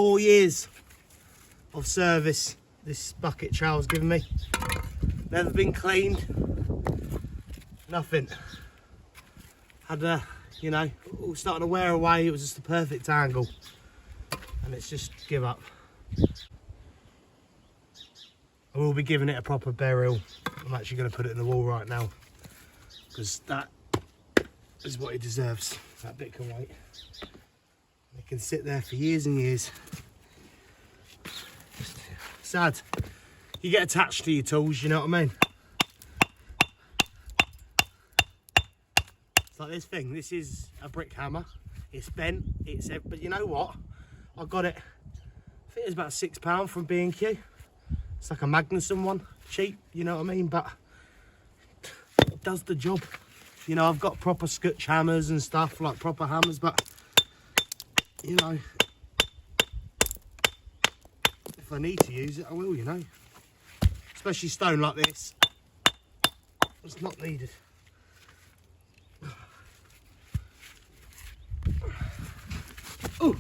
4 years of service this bucket trowel's given me. Never been cleaned, nothing. Had you know, all starting to wear away. It was just the perfect angle, and it's just give up. I will be giving it a proper burial. I'm actually going to put it in the wall right now, because that is what it deserves. That bit can wait. It can sit there for years and years. Sad. You get attached to your tools, you know what I mean? It's like this thing. This is a brick hammer. It's bent. But you know what? I got it. I think it was about £6 from B&Q. It's like a Magnusson one, cheap. You know what I mean? But it does the job. You know, I've got proper scutch hammers and stuff, like proper hammers, but you know, if I need to use it, I will, you know. Especially stone like this, it's not needed. Oh!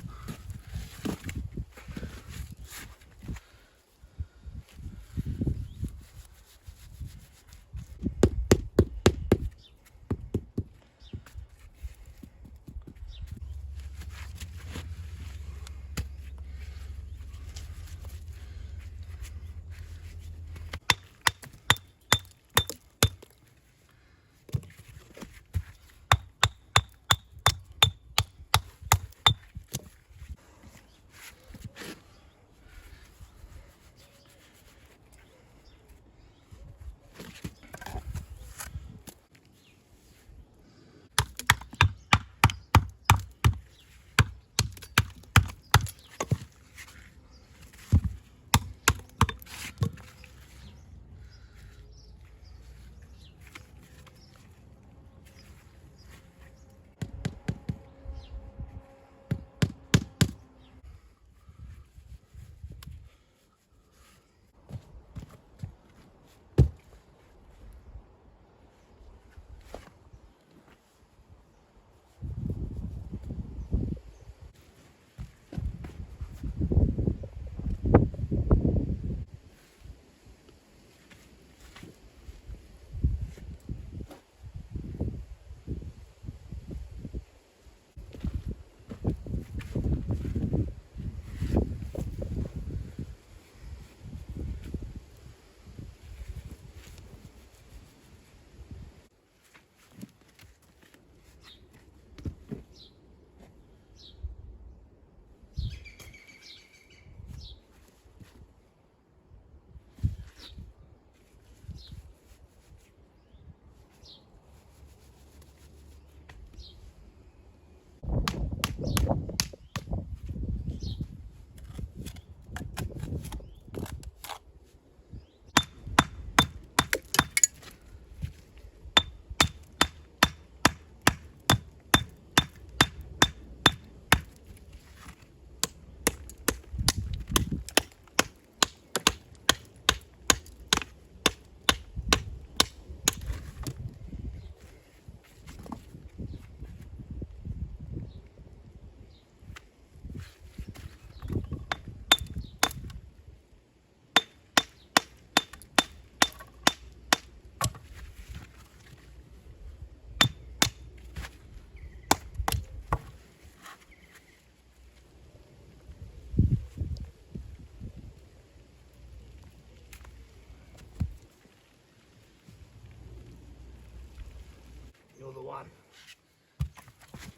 You're the one.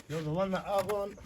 You're the one that I want.